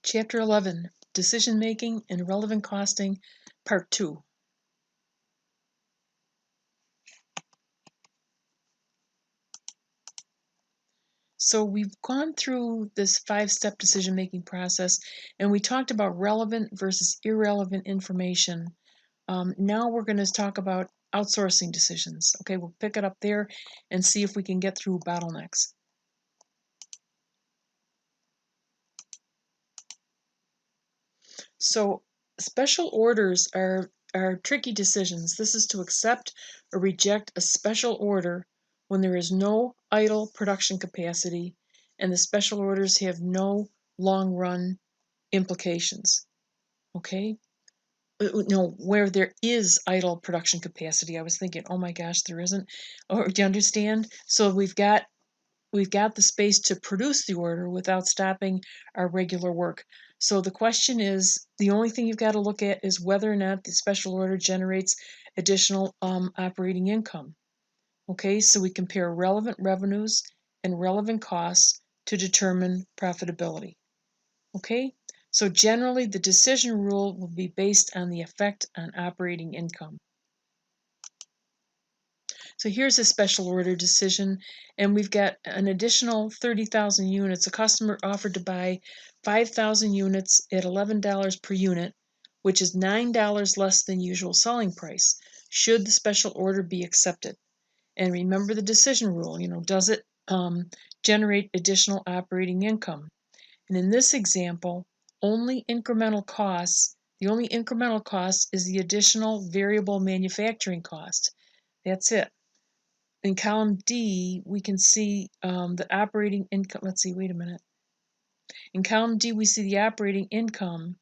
Chapter 11, Decision Making and Relevant Costing, Part 2. So we've gone through this 5-step decision-making process, and we talked about relevant versus irrelevant information. Now we're going to talk about outsourcing decisions. Okay, we'll pick it up there and see if we can get through bottlenecks. So special orders are tricky decisions. This is to accept or reject a special order when there is no idle production capacity and the special orders have no long-run implications. Okay? No, where there is idle production capacity. I was thinking, oh my gosh, there isn't. Or do you understand? So we've got the space to produce the order without stopping our regular work. So the question is, the only thing you've got to look at is whether or not the special order generates additional operating income. Okay, so we compare relevant revenues and relevant costs to determine profitability. Okay, so generally the decision rule will be based on the effect on operating income. So here's a special order decision, and we've got an additional 30,000 units. A customer offered to buy 5,000 units at $11 per unit, which is $9 less than usual selling price. Should the special order be accepted? And remember the decision rule, does it generate additional operating income? And in this example, the only incremental cost is the additional variable manufacturing cost. That's it. In column D, we can see the operating income. Let's see, wait a minute. In column D, we see the operating income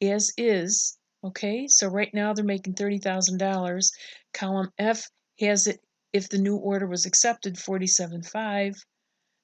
as is. Okay, so right now they're making $30,000. Column F has it, if the new order was accepted, $47,500.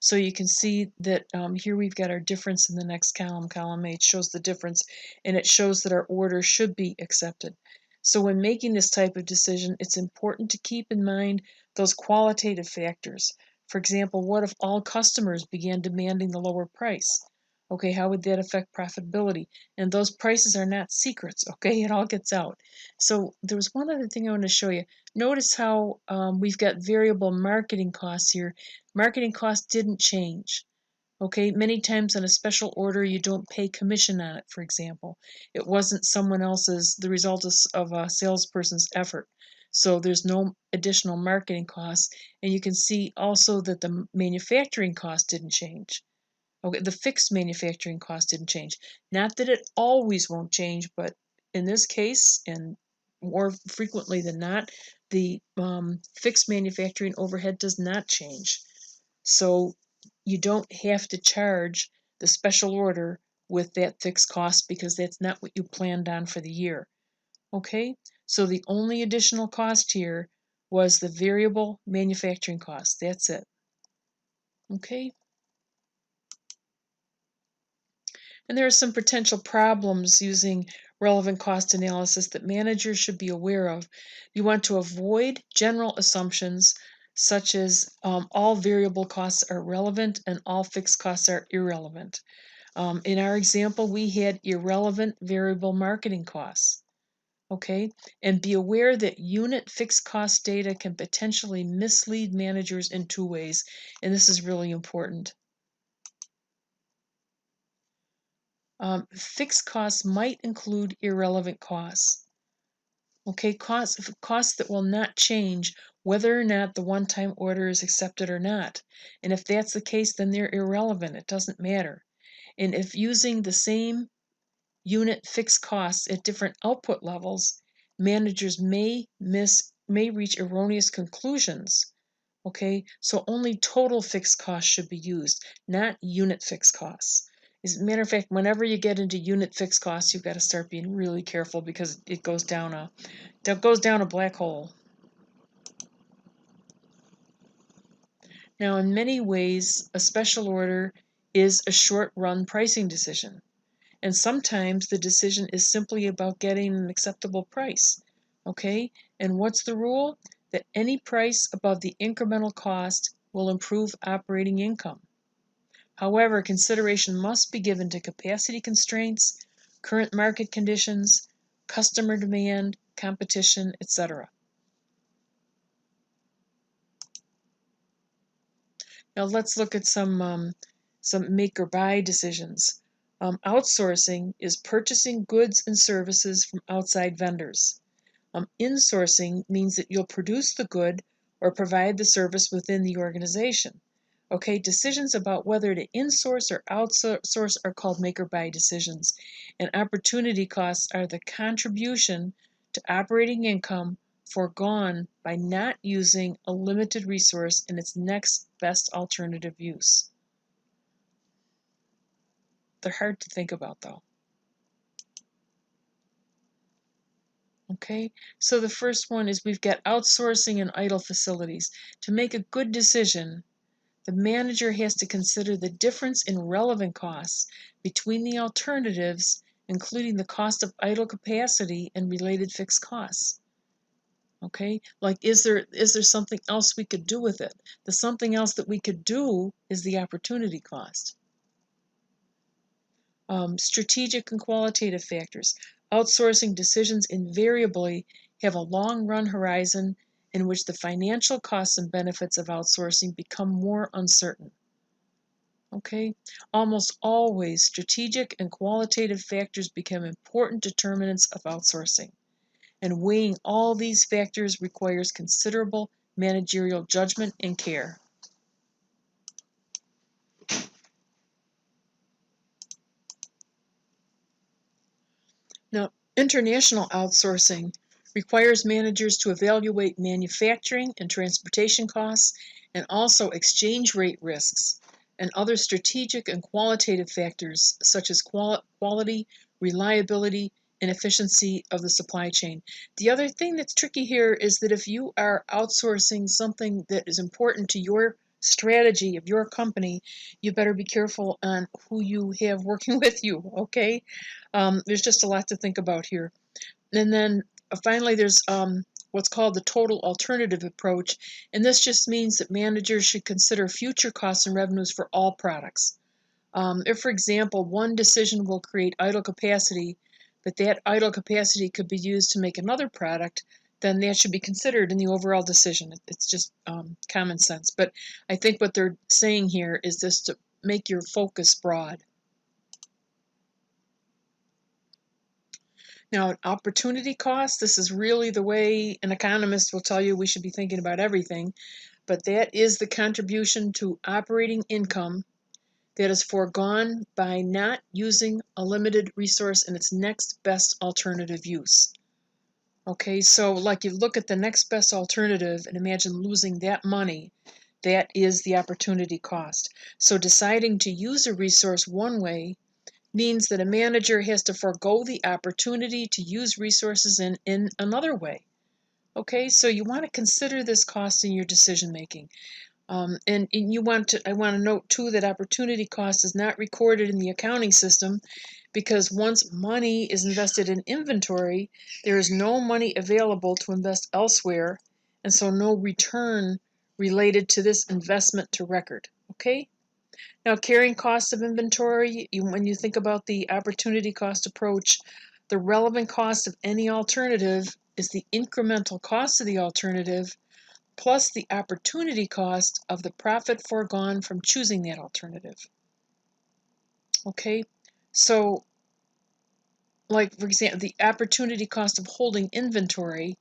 So you can see that here we've got our difference in the next column. Column H shows the difference, and it shows that our order should be accepted. So when making this type of decision, it's important to keep in mind those qualitative factors. For example, what if all customers began demanding the lower price? Okay, how would that affect profitability? And those prices are not secrets, okay? It all gets out. So there was one other thing I want to show you. Notice how we've got variable marketing costs here. Marketing costs didn't change. Okay, many times on a special order, you don't pay commission on it, for example. It wasn't someone else's, the result of a salesperson's effort. So there's no additional marketing costs. And you can see also that the manufacturing cost didn't change. Okay, the fixed manufacturing cost didn't change. Not that it always won't change, but in this case, and more frequently than not, the fixed manufacturing overhead does not change. So you don't have to charge the special order with that fixed cost because that's not what you planned on for the year. Okay, so the only additional cost here was the variable manufacturing cost. That's it. Okay. And there are some potential problems using relevant cost analysis that managers should be aware of. You want to avoid general assumptions such as all variable costs are relevant and all fixed costs are irrelevant. In our example, we had irrelevant variable marketing costs. Okay, and be aware that unit fixed cost data can potentially mislead managers in 2 ways, and this is really important. Fixed costs might include irrelevant costs. Okay, costs that will not change whether or not the one-time order is accepted or not. And if that's the case, then they're irrelevant. It doesn't matter. And if using the same unit fixed costs at different output levels, managers may reach erroneous conclusions. Okay, so only total fixed costs should be used, not unit fixed costs. As a matter of fact, whenever you get into unit fixed costs, you've got to start being really careful because it goes down a black hole. Now, in many ways, a special order is a short-run pricing decision. And sometimes the decision is simply about getting an acceptable price. Okay? And what's the rule? That any price above the incremental cost will improve operating income. However, consideration must be given to capacity constraints, current market conditions, customer demand, competition, etc. Now let's look at some make or buy decisions. Outsourcing is purchasing goods and services from outside vendors. Insourcing means that you'll produce the good or provide the service within the organization. Okay, decisions about whether to insource or outsource are called make or buy decisions. And opportunity costs are the contribution to operating income foregone by not using a limited resource in its next best alternative use. They're hard to think about though. Okay, so the first one is we've got outsourcing and idle facilities. To make a good decision, the manager has to consider the difference in relevant costs between the alternatives, including the cost of idle capacity and related fixed costs. Okay, like is there something else we could do with it? The something else that we could do is the opportunity cost. Strategic and qualitative factors. Outsourcing decisions invariably have a long-run horizon in which the financial costs and benefits of outsourcing become more uncertain. Okay, almost always strategic and qualitative factors become important determinants of outsourcing, and weighing all these factors requires considerable managerial judgment and care. Now, international outsourcing requires managers to evaluate manufacturing and transportation costs and also exchange rate risks and other strategic and qualitative factors such as quality, reliability, and efficiency of the supply chain. The other thing that's tricky here is that if you are outsourcing something that is important to your strategy of your company, you better be careful on who you have working with you, okay? There's just a lot to think about here. And then finally, there's what's called the total alternative approach, and this just means that managers should consider future costs and revenues for all products. If, for example, one decision will create idle capacity, but that idle capacity could be used to make another product, then that should be considered in the overall decision. It's just common sense. But I think what they're saying here is just to make your focus broad. Now, opportunity cost, this is really the way an economist will tell you we should be thinking about everything, but that is the contribution to operating income that is foregone by not using a limited resource in its next best alternative use. Okay, so like you look at the next best alternative and imagine losing that money, that is the opportunity cost. So deciding to use a resource one way means that a manager has to forego the opportunity to use resources in another way. Okay, so you want to consider this cost in your decision making. And I want to note too that opportunity cost is not recorded in the accounting system because once money is invested in inventory, there is no money available to invest elsewhere, and so no return related to this investment to record. Okay? Now, carrying cost of inventory, when you think about the opportunity cost approach, the relevant cost of any alternative is the incremental cost of the alternative plus the opportunity cost of the profit foregone from choosing that alternative. Okay, so like for example, the opportunity cost of holding inventory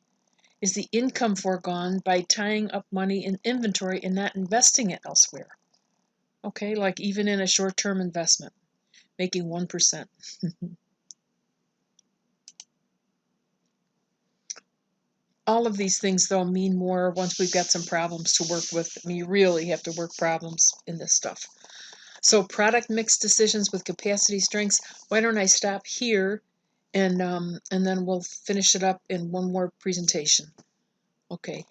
is the income foregone by tying up money in inventory and not investing it elsewhere. Okay, like even in a short-term investment, making 1%. All of these things, though, mean more once we've got some problems to work with. I mean, you really have to work problems in this stuff. So product mix decisions with capacity strengths. Why don't I stop here and then we'll finish it up in one more presentation. Okay.